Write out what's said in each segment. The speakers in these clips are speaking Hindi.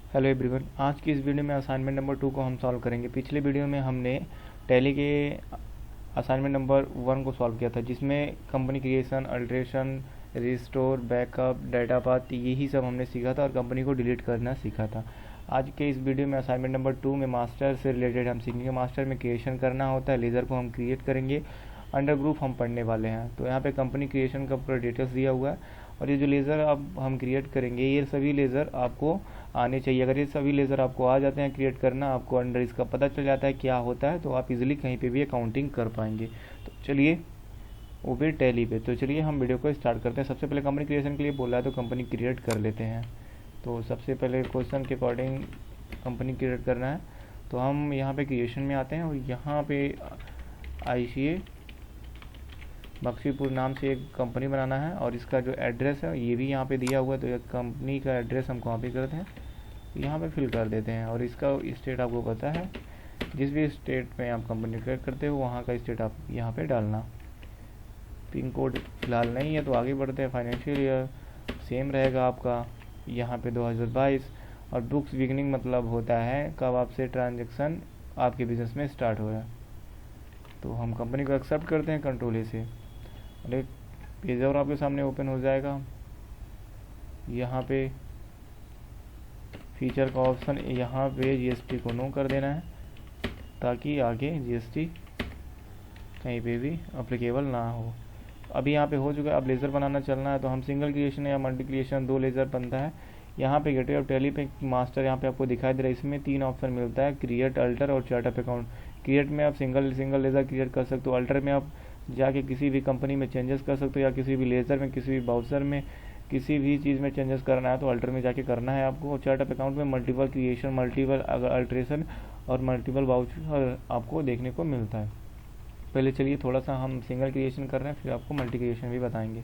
हेलो एवरीवन, आज की इस वीडियो में असाइनमेंट नंबर 2 को हम सॉल्व करेंगे। पिछले वीडियो में हमने टैली के असाइनमेंट नंबर 1 को सॉल्व किया था, जिसमें company creation, alteration, restore, backup, data path यही सब हमने सीखा था और कंपनी को डिलीट करना सीखा था। आज के इस वीडियो में असाइनमेंट नंबर 2 में मास्टर से रिलेटेड हम सीखेंगे। मास्टर में क्रिएशन करना होता है, लेज़र को हम क्रिएट करेंगे, अंडर ग्रुप हम पढ़ने वाले हैं। तो यहाँ पे कंपनी क्रिएशन का पूरा डिटेल्स दिया हुआ है और ये जो लेज़र अब हम क्रिएट करेंगे, ये सभी लेज़र आपको आने चाहिए। अगर ये सभी लेज़र आपको आ जाते हैं क्रिएट करना, आपको अंडर इसका पता चल जाता है क्या होता है, तो आप इजीली कहीं पे भी अकाउंटिंग कर पाएंगे। तो चलिए, वो भी टैली पे। तो चलिए हम वीडियो को स्टार्ट करते हैं। सबसे पहले कंपनी क्रिएशन के लिए बोला है तो कंपनी क्रिएट कर लेते हैं। तो सबसे पहले क्वेश्चन के अकॉर्डिंग कंपनी क्रिएट करना है, तो हम यहाँ पे क्रिएशन में आते हैं और यहाँ पे आईसीए बख्शीपुर नाम से एक कंपनी बनाना है और इसका जो एड्रेस है ये भी यहाँ पे दिया हुआ है। तो ये कंपनी का एड्रेस हम कॉपी करते हैं, यहाँ पे फिल कर देते हैं और इसका स्टेट आपको पता है, जिस भी स्टेट में आप कंपनी क्रिएट करते हो वहाँ का स्टेट आप यहाँ पे डालना। पिन कोड फिलहाल नहीं है तो आगे बढ़ते हैं। फाइनेंशियल ईयर सेम रहेगा आपका यहाँ पे 2022 और बुक्स बिगनिंग मतलब होता है कब आपसे ट्रांजेक्शन आपके बिजनेस में स्टार्ट हो रहा है। तो हम कंपनी को एक्सेप्ट करते हैं कंट्रोल ए से और एक पेज और आपके सामने ओपन हो जाएगा। यहाँ पे फीचर का ऑप्शन, यहाँ पे जीएसटी को नो कर देना है ताकि आगे जीएसटी कहीं पे भी अप्लीकेबल ना हो। अभी यहाँ पे हो चुका है। अब लेज़र बनाना चलना है, तो हम सिंगल क्रिएशन या मल्टी क्रिएशन 2 लेज़र बनता है। यहाँ पे गेटवे ऑफ टैली पे मास्टर यहाँ पे आपको दिखाई दे रहा है। इसमें 3 ऑप्शन मिलता है, क्रिएट, अल्टर और चार्ट ऑफ अकाउंट। क्रिएट में आप सिंगल लेज़र क्रिएट कर सकते हो, अल्टर में आप जाके किसी भी कंपनी में चेंजेस कर सकते हो, या किसी भी लेज़र में, किसी भी बाउचर में, किसी भी चीज़ में चेंजेस करना है तो अल्टर में जाके करना है आपको। चार्ट ऑफ अकाउंट में मल्टीपल क्रिएशन, मल्टीपल अल्ट्रेशन और मल्टीपल बाउचर आपको देखने को मिलता है। पहले चलिए थोड़ा सा हम सिंगल क्रिएशन कर रहे हैं, फिर आपको मल्टी क्रिएशन भी बताएंगे।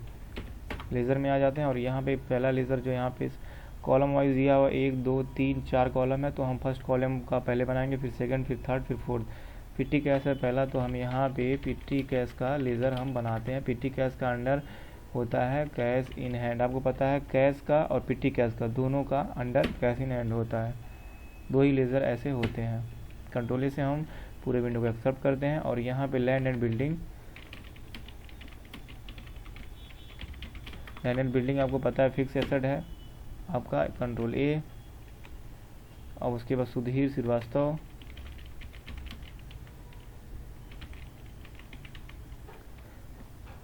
लेज़र में आ जाते हैं और यहाँ पे पहला लेज़र जो यहाँ पे कॉलम वाइज दिया हुआ 1 2 3 4 कॉलम है, तो हम फर्स्ट कॉलम का पहले बनाएंगे, फिर सेकंड, फिर थर्ड, फिर फोर्थ। पिट्टी कैश है पहला, तो हम यहाँ पे पिट्टी कैश का लेज़र हम बनाते हैं। पिट्टी कैश का अंडर होता है कैश इन हैंड। आपको पता है कैश का और पिट्टी कैश का दोनों का अंडर कैश इन हैंड होता है। 2 ही लेज़र ऐसे होते हैं। कंट्रोल से हम पूरे विंडो को एक्सेप्ट करते हैं और यहाँ पे land and building, land and building आपको पता है फिक्स एसेट है आपका। कंट्रोल ए और उसके बाद सुधीर श्रीवास्तव,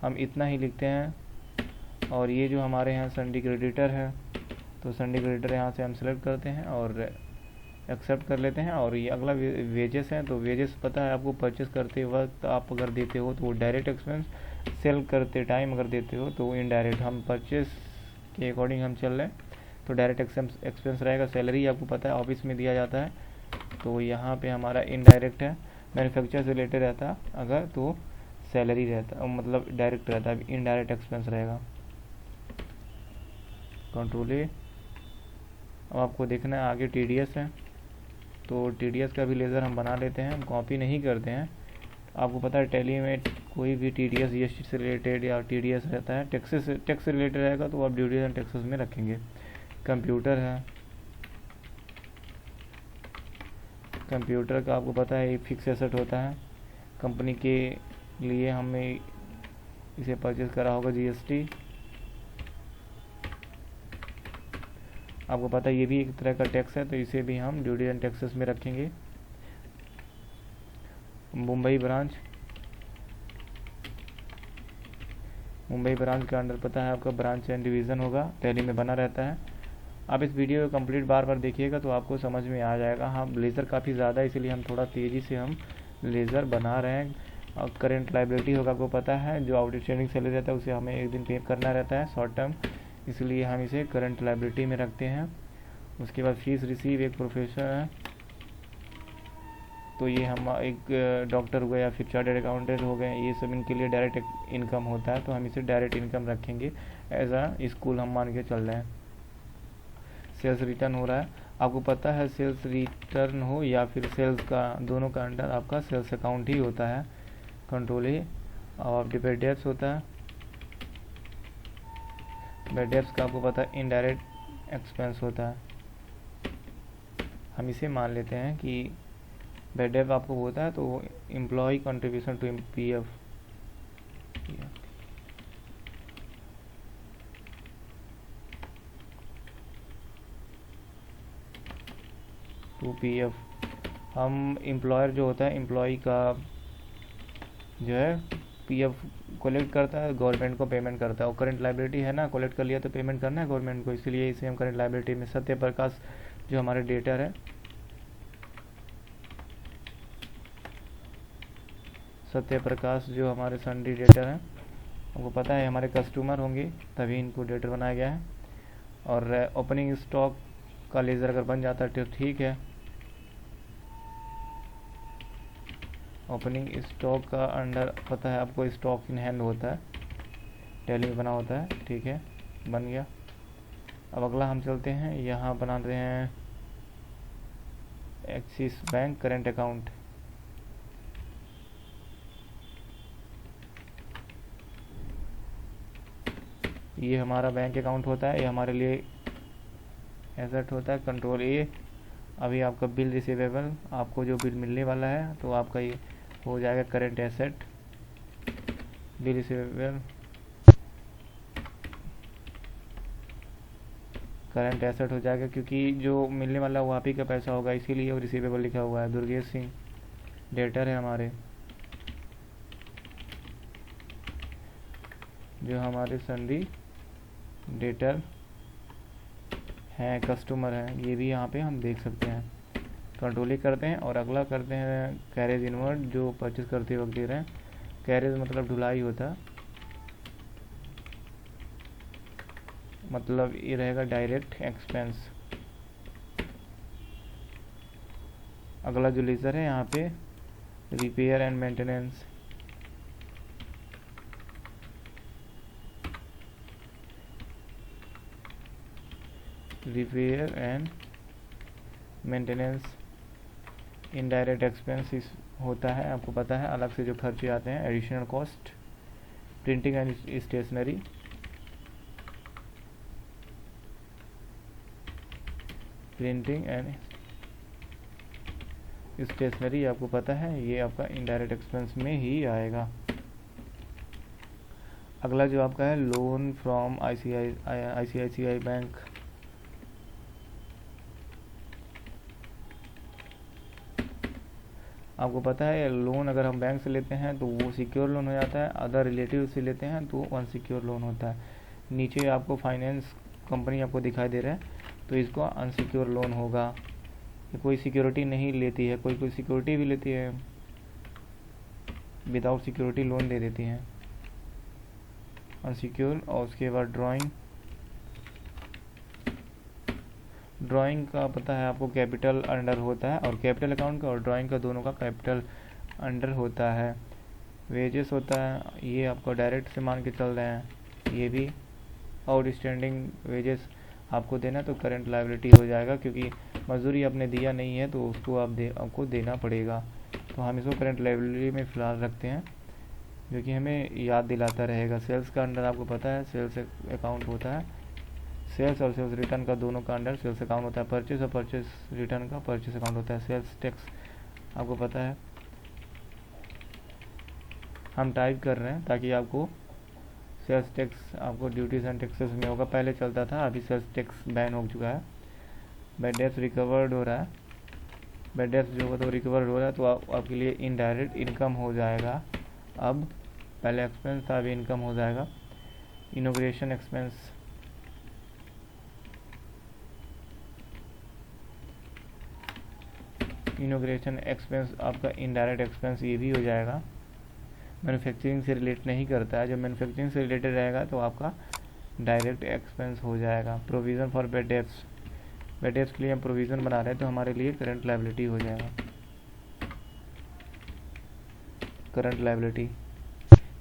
हम इतना ही लिखते हैं। और ये जो हमारे यहाँ संडी क्रेडिटर है, तो संडी क्रेडिटर यहाँ से हम सेलेक्ट करते हैं और एक्सेप्ट कर लेते हैं। और ये अगला वेजेस है, तो वेजेस पता है आपको, परचेस करते वक्त आप अगर देते हो तो वो डायरेक्ट एक्सपेंस, सेल करते टाइम अगर देते हो तो वो इनडायरेक्ट। हम परचेस के अकॉर्डिंग हम चल रहे हैं तो डायरेक्ट एक्सपेंस रहेगा। सैलरी आपको पता है ऑफिस में दिया जाता है, तो यहाँ पे हमारा इनडायरेक्ट है। मैन्युफैक्चर से रिलेटेड रहता अगर तो सैलरी रहता, मतलब डायरेक्ट रहता है, इनडायरेक्ट एक्सपेंस रहेगा। कंट्रोल ए। अब आपको देखना है आगे टीडीएस है, तो टीडीएस का भी लेज़र हम बना लेते हैं, हम कॉपी नहीं करते हैं। आपको पता है टैली में कोई भी टीडीएस जीएसटी से रिलेटेड या टीडीएस रहता है, टैक्स से रिलेटेड रहेगा तो आप ड्यूटीज एंड टैक्सेस में रखेंगे। कंप्यूटर है, कंप्यूटर का आपको पता है एक फिक्स एसेट होता है। कंपनी के लिए हमें इसे परचेज करा होगा जीएसटी, आपको पता है ये भी एक तरह का टैक्स है, तो इसे भी हम ड्यूटी एंड टैक्सेस में रखेंगे। मुंबई ब्रांच, मुंबई ब्रांच के अंडर पता है आपका ब्रांच एंड डिवीज़न होगा, टैली में बना रहता है। आप इस वीडियो को कंप्लीट बार बार देखिएगा तो आपको समझ में आ जाएगा। हाँ, लेज़र काफ़ी ज़्यादा है इसलिए हम थोड़ा तेज़ी से हम लेज़र बना रहे हैं। और करेंट लाइबिलिटी होगा, आपको पता है जो आउटस्टैंडिंग सैलरी रहता है उसे हमें एक दिन पे करना रहता है शॉर्ट टर्म, इसलिए हम इसे करंट लाइबिलिटी में रखते हैं। उसके बाद फीस रिसीव एक प्रोफेसर है, तो ये हम एक डॉक्टर हुए या फिर चार्टर्ड अकाउंटेंट हो गए, ये सब इनके लिए डायरेक्ट इनकम होता है, तो हम इसे डायरेक्ट इनकम रखेंगे। एज आ स्कूल हम मान के चल रहे हैं। सेल्स रिटर्न हो रहा है, आपको पता है सेल्स रिटर्न हो या फिर सेल्स का, दोनों का अंडर आपका सेल्स अकाउंट ही होता है। कंट्रोल ही। और डिपेड डेप्स होता है, बैड डेप्स का आपको पता है इनडायरेक्ट एक्सपेंस होता है। हम इसे मान लेते हैं कि बेड डेप आपको होता है तो employ contribution to PF, to PF, हम एम्प्लॉयर जो होता है एम्प्लॉय का जो है पीएफ कलेक्ट करता है, गवर्नमेंट को पेमेंट करता है। और करंट लाइबिलिटी है ना, कलेक्ट कर लिया तो पेमेंट करना है गवर्नमेंट को, इसलिए इसे हम करंट लाइबिलिटी में सत्य प्रकाश जो हमारे डेटर है, सत्य प्रकाश जो हमारे सन्डी डेटर हैं, हमको पता है हमारे कस्टमर होंगे तभी इनको डेटर बनाया गया है। और ओपनिंग स्टॉक का लेज़र अगर बन जाता है तो ठीक है। ओपनिंग स्टॉक का अंडर पता है आपको स्टॉक इन हैंड होता है, टैली में बना होता है, ठीक है बन गया। अब अगला हम चलते हैं, यहाँ बना रहे हैं एक्सिस बैंक करेंट अकाउंट। ये हमारा बैंक अकाउंट होता है, ये हमारे लिए एसेट होता है। कंट्रोल ए, अभी आपका बिल रिसीवेबल, आपको जो बिल मिलने वाला है तो आपका ये हो जाएगा current asset, bill receivable current asset हो जाएगा, क्योंकि जो मिलने वाला वो आप ही का पैसा होगा, इसीलिए वो रिसीवेबल लिखा हुआ है। दुर्गेश सिंह डेटर है हमारे, जो हमारे सन्डी डेटर हैं, कस्टमर हैं, ये भी यहाँ पे हम देख सकते हैं। कंट्रोल ही करते हैं और अगला करते हैं कैरेज इनवर्ड, जो परचेज करते वक्त दे रहे हैं। कैरेज मतलब ढुलाई होता है, मतलब ये रहेगा डायरेक्ट एक्सपेंस। अगला जो लेज़र है यहाँ पे repair and maintenance, repair and maintenance indirect expense होता है, आपको पता है अलग से जो खर्चे आते हैं, additional cost. Printing and stationery, printing and stationery आपको पता है ये आपका इनडायरेक्ट एक्सपेंस में ही आएगा। अगला जो आपका है लोन फ्रॉम आईसीआईसीआई बैंक, आपको पता है लोन अगर हम बैंक से लेते हैं तो वो सिक्योर लोन हो जाता है, अदर रिलेटिव से लेते हैं तो अनसिक्योर लोन होता है। नीचे आपको फाइनेंस कंपनी आपको दिखाई दे रहा है तो इसको अनसिक्योर लोन होगा, ये कोई सिक्योरिटी नहीं लेती है, कोई कोई सिक्योरिटी भी लेती है, विदाउट सिक्योरिटी लोन दे देती हैं अनसिक्योर। और उसके बाद ड्राइंग का पता है आपको कैपिटल अंडर होता है, और कैपिटल अकाउंट का और ड्राइंग का दोनों का कैपिटल अंडर होता है। वेजेस होता है, ये आपको डायरेक्ट से मान के चल रहे हैं, ये भी आउटस्टैंडिंग वेजेस आपको देना तो करंट लायबिलिटी हो जाएगा, क्योंकि मजदूरी आपने दिया नहीं है तो उसको आपको देना पड़ेगा। तो हम इसको करंट लायबिलिटी में फ़िलहाल रखते हैं, जो कि हमें याद दिलाता रहेगा। सेल्स का अंडर आपको पता है सेल्स अकाउंट होता है, सेल्स और सेल्स रिटर्न का दोनों का अंडर सेल्स अकाउंट होता है। परचेस और परचेस रिटर्न का परचेस अकाउंट होता है। सेल्स टैक्स आपको पता है, हम टाइप कर रहे हैं ताकि आपको सेल्स टैक्स आपको ड्यूटीज एंड टैक्सेस में होगा, पहले चलता था, अभी सेल्स टैक्स बैन हो चुका है। बैड डेब्ट्स रिकवर्ड हो रहा है, बैड डेब्ट्स जो होगा तो रिकवर्ड हो रहा है, तो आपके लिए इनडायरेक्ट इनकम हो जाएगा। अब पहले एक्सपेंस था, अभी इनकम हो जाएगा। इनॉग्रेशन एक्सपेंस, इनॉग्रेशन एक्सपेंस आपका इनडायरेक्ट एक्सपेंस ये भी हो जाएगा, मैन्युफैक्चरिंग से रिलेट नहीं करता है। जब मैन्युफैक्चरिंग से रिलेटेड रहेगा तो आपका डायरेक्ट एक्सपेंस हो जाएगा। Provision for bad debts, bad debts के लिए हम प्रोविज़न बना रहे हैं तो हमारे लिए करंट लायबिलिटी हो जाएगा। करंट लायबिलिटी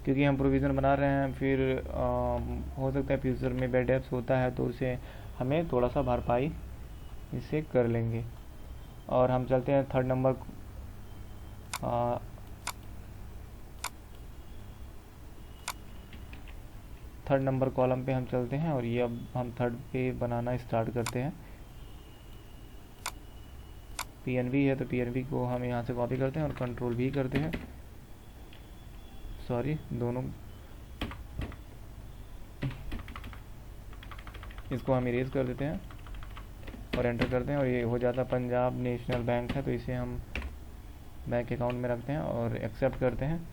क्योंकि हम प्रोविज़न बना रहे हैं, फिर हो सकता है फ्यूचर में बैड डेब्ट्स होता है तो उसे हमें थोड़ा सा भरपाई इससे कर लेंगे। और हम चलते हैं third number third number column पे हम चलते हैं, और ये अब हम थर्ड पे बनाना स्टार्ट करते हैं। PNB है तो PNB को हम यहाँ से कॉपी करते हैं और कंट्रोल भी करते हैं, सॉरी दोनों, इसको हम इरेज कर देते हैं और एंटर करते हैं और ये हो जाता है। पंजाब नेशनल बैंक है तो इसे हम बैंक अकाउंट में रखते हैं और एक्सेप्ट करते हैं।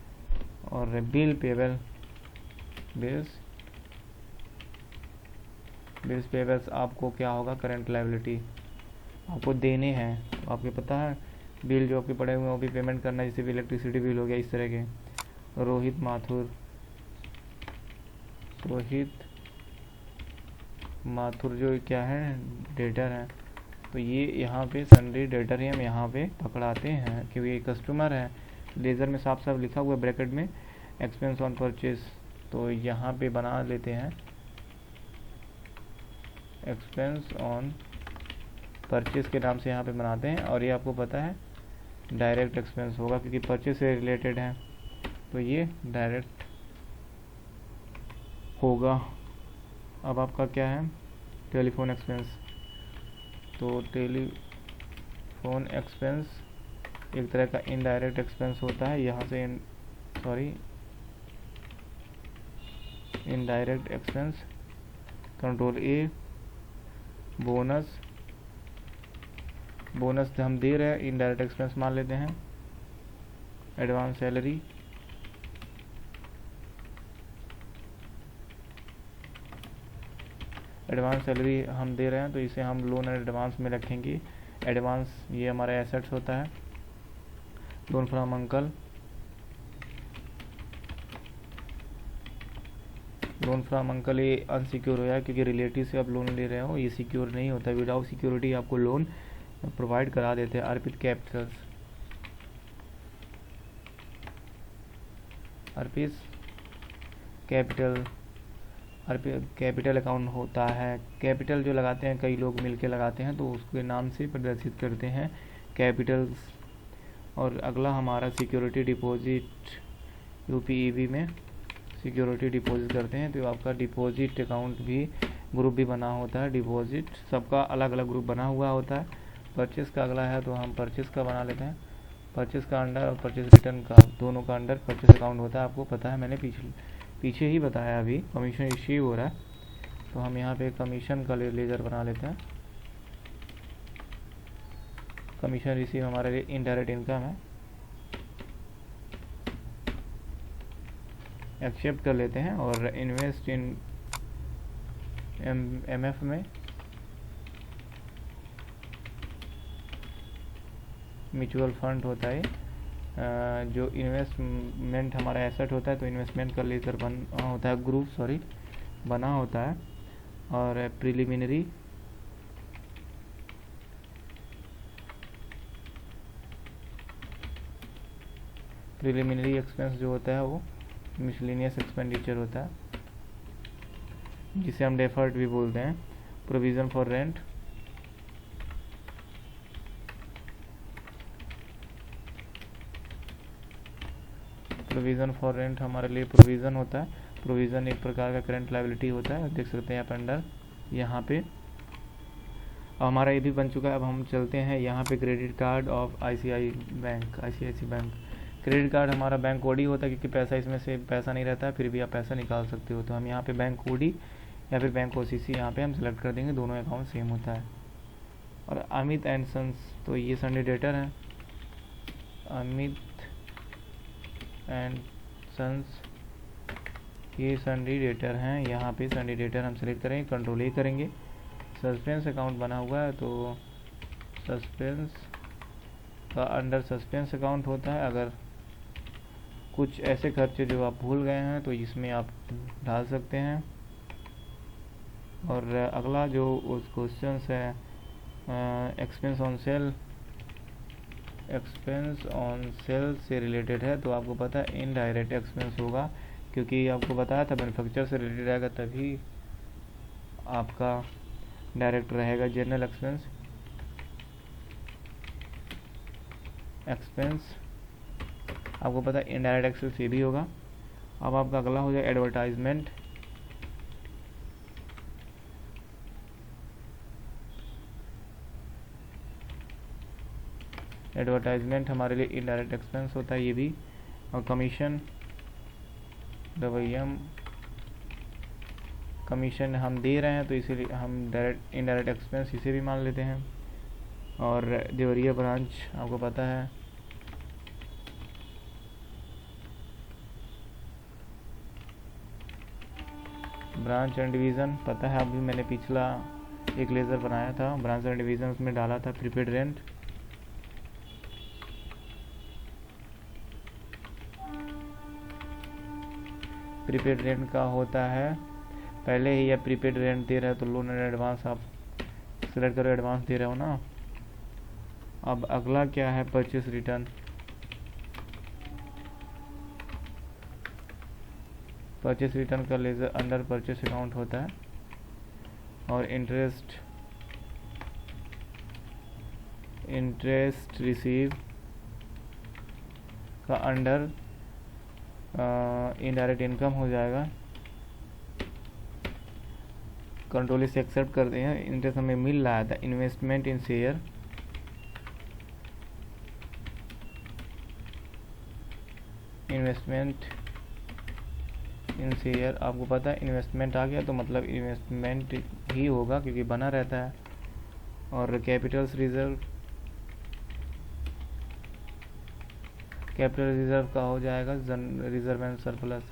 और बिल पेबल, बिल्स पेबल्स आपको क्या होगा, करंट लायबिलिटी आपको देने हैं। तो आपको पता है बिल जो आपके पड़े हुए हैं वो भी पेमेंट करना है, जैसे भी इलेक्ट्रिसिटी बिल हो गया इस तरह के। रोहित माथुर जो क्या है, डेटर है, तो ये यहाँ पे सन्डे डेटर ही हम यहाँ पे पकड़ाते हैं क्योंकि ये कस्टमर है। लेज़र में साफ साफ लिखा हुआ है ब्रैकेट में एक्सपेंस ऑन परचेज, तो यहाँ पे बना लेते हैं एक्सपेंस ऑन परचेज के नाम से यहाँ पे बनाते हैं। और ये आपको पता है डायरेक्ट एक्सपेंस होगा क्योंकि परचेज से रिलेटेड है, तो ये डायरेक्ट होगा। अब आपका क्या है, टेलीफोन एक्सपेंस, तो टेलीफोन एक्सपेंस एक तरह का इनडायरेक्ट एक्सपेंस होता है। यहाँ से इनडायरेक्ट एक्सपेंस, कंट्रोल ए, बोनस हम दे रहे हैं, इनडायरेक्ट एक्सपेंस मान लेते हैं। एडवांस सैलरी, हम दे रहे हैं तो इसे हम लोन एडवांस में रखेंगे। एडवांस ये हमारा एसेट्स होता है। लोन फ्रॉम अंकल, ये अनसिक्योर हो जाए क्योंकि रिलेटिव से आप लोन ले रहे हो, ये सिक्योर नहीं होता। विदाउट सिक्योरिटी आपको लोन प्रोवाइड करा देते हैं। अर्पित कैपिटल अकाउंट होता है। कैपिटल जो लगाते हैं कई लोग मिलके लगाते हैं तो उसके नाम से प्रदर्शित करते हैं कैपिटल्स। और अगला हमारा सिक्योरिटी डिपॉजिट, UPEB में सिक्योरिटी डिपॉजिट करते हैं तो आपका डिपॉजिट अकाउंट भी ग्रुप भी बना होता है। डिपॉजिट सबका अलग अलग ग्रुप बना हुआ होता है। परचेस का अगला है तो हम परचेस का बना लेते हैं। परचेस का अंडर और परचेस रिटर्न का दोनों का अंडर परचेस अकाउंट होता है। आपको पता है मैंने पीछे ही बताया, अभी कमीशन इश्यू हो रहा है तो हम यहाँ पे कमीशन का लेजर बना लेते हैं। कमीशन रिसीव हमारे लिए इनडायरेक्ट इनकम है, एक्सेप्ट कर लेते हैं। और इन्वेस्ट इन MF में म्यूचुअल फंड होता है। जो इन्वेस्टमेंट हमारा एसेट होता है तो इन्वेस्टमेंट का लेकर बना होता है, बना होता है। और प्रिलिमिनरी एक्सपेंस जो होता है वो मिसलेनियस एक्सपेंडिचर होता है, जिसे हम डेफर्ड भी बोलते हैं। प्रोविज़न फॉर रेंट, हमारे लिए प्रोविज़न होता है। प्रोविज़न एक प्रकार का करंट लायबिलिटी होता है, देख सकते हैं आप अंडर यहाँ पे। अब हमारा ये भी बन चुका है। अब हम चलते हैं यहाँ पे credit card of ICICI bank. Credit card हमारा बैंक कोड ही होता है क्योंकि पैसा इसमें से पैसा नहीं रहता है, फिर भी आप पैसा निकाल सकते हो। तो हम यहाँ पे बैंक कोड ही या फिर बैंक OCC यहाँ पे हम सेलेक्ट कर देंगे, दोनों अकाउंट सेम होता है। और अमित एंड सन्स, तो ये सन्डे डेटर है। अमित एंड सन्स ये सन्डे डेटर हैं। यहाँ पे सन्डे डेटर हम सेलेक्ट करेंगे, कंट्रोल A करेंगे। सस्पेंस अकाउंट बना हुआ है तो सस्पेंस का अंडर सस्पेंस अकाउंट होता है। अगर कुछ ऐसे खर्चे जो आप भूल गए हैं तो इसमें आप डाल सकते हैं। और अगला जो उस क्वेश्चन है एक्सपेंस ऑन सेल से रिलेटेड है, तो आपको पता है इनडायरेक्ट एक्सपेंस होगा क्योंकि आपको बताया था मैन्युफैक्चर से रिलेटेड रहेगा तभी आपका डायरेक्ट रहेगा। जनरल एक्सपेंस आपको पता है इनडायरेक्ट एक्सपेंस ये भी होगा। अब आपका अगला हो जाए एडवर्टाइजमेंट। एडवर्टाइजमेंट हमारे लिए इनडायरेक्ट एक्सपेंस होता है ये भी, और कमीशन रवैयम कमीशन हम दे रहे हैं तो इसीलिए हम डायरेक्ट इनडायरेक्ट एक्सपेंस इसे भी मान लेते हैं। और देवरिया ब्रांच आपको पता है ब्रांच एंड डिवीज़न पता है, अभी मैंने पिछला एक लेज़र बनाया था ब्रांच एंड डिवीज़न, उसमें डाला था प्रीपेड रेंट। प्रीपेड रेंट का होता है पहले ही या प्रीपेड रेंट दे रहे हो तो लोन एंड एडवांस आप सिलेक्ट करो, एडवांस दे रहे हो ना। अब अगला क्या है, परचेस रिटर्न। परचेस रिटर्न का लेजर अंडर परचेस अकाउंट होता है, और इंटरेस्ट रिसीव का अंडर इनडायरेक्ट इनकम हो जाएगा। कंट्रोल इसे एक्सेप्ट करते हैं, इंटरेस्ट हमें मिल रहा था। इन्वेस्टमेंट इन शेयर, इन्वेस्टमेंट इन शेयर आपको पता है इन्वेस्टमेंट आ गया तो मतलब इन्वेस्टमेंट ही होगा क्योंकि बना रहता है। और कैपिटल्स रिजर्व, कैपिटल रिजर्व का हो जाएगा reserve and surplus,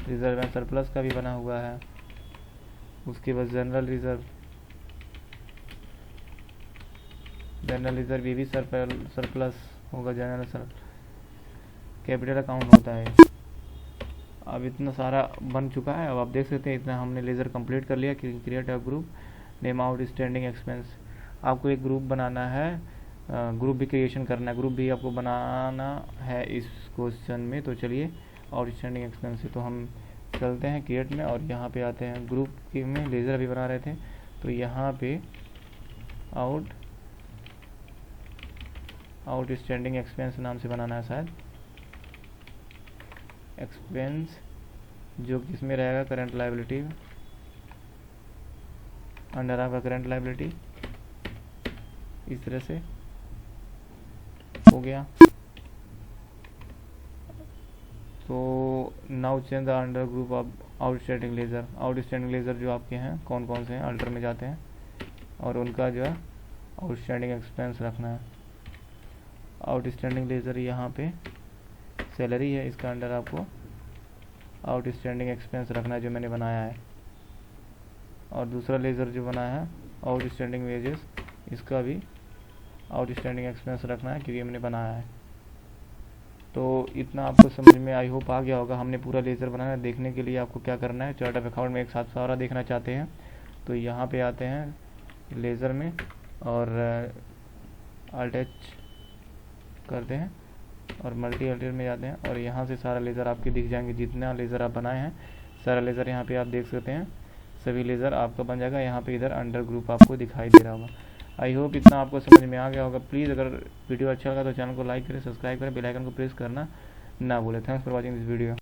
reserve and surplus का भी बना हुआ है। उसके बाद जनरल रिजर्व, जनरल रिजर्व ये भी सरप्लस होगा, जनरल सर कैपिटल अकाउंट होता है। अब इतना सारा बन चुका है, अब आप देख सकते हैं इतना हमने लेज़र कंप्लीट कर लिया। Create a group, name out standing expense, आपको एक ग्रुप बनाना है, ग्रुप भी क्रिएशन करना है, ग्रुप भी आपको बनाना है इस क्वेश्चन में। तो चलिए आउटस्टैंडिंग एक्सपेंस से तो हम चलते हैं क्रिएट में, और यहाँ पे आते हैं ग्रुप के में लेज़र अभी बना रहे थे तो यहाँ पे आउटस्टैंडिंग एक्सपेंस नाम से बनाना है शायद। एक्सपेंस जो किसमें रहेगा, करंट लायबिलिटी, अंडर आपका करंट लायबिलिटी, इस तरह से हो गया। तो now change the under group of outstanding laser. Outstanding laser जो आपके हैं कौन कौन से हैं, अल्टर में जाते हैं और उनका जो है आउटस्टैंडिंग एक्सपेंस रखना है। आउटस्टैंडिंग लेज़र यहाँ पे सैलरी है, इसका अंडर आपको आउटस्टैंडिंग एक्सपेंस रखना है जो मैंने बनाया है। और दूसरा लेज़र जो बनाया है आउटस्टैंडिंग वेजेस, इसका भी आउटस्टैंडिंग एक्सपेंस रखना है क्योंकि मैंने बनाया है। तो इतना आपको समझ में आई होप आ गया होगा। हमने पूरा लेज़र बनाया, देखने के लिए आपको क्या करना है, चार्ट ऑफ अकाउंट में एक साथ सारा देखना चाहते हैं तो यहाँ पे आते हैं लेज़र में और अल्ट एच करते हैं और मल्टी अल्टर में जाते हैं और यहाँ से सारा लेज़र आपके दिख जाएंगे, जितना लेज़र आप बनाए हैं सारा लेज़र यहाँ पे आप देख सकते हैं, सभी लेज़र आपका बन जाएगा। यहाँ पे इधर अंडर ग्रुप आपको दिखाई दे रहा होगा। आई होप इतना आपको समझ में आ गया होगा। प्लीज़ अगर वीडियो अच्छा लगा तो चैनल को लाइक करें, सब्सक्राइब करें, बेल आइकन को प्रेस करना ना भूलें। Thanks for watching this video.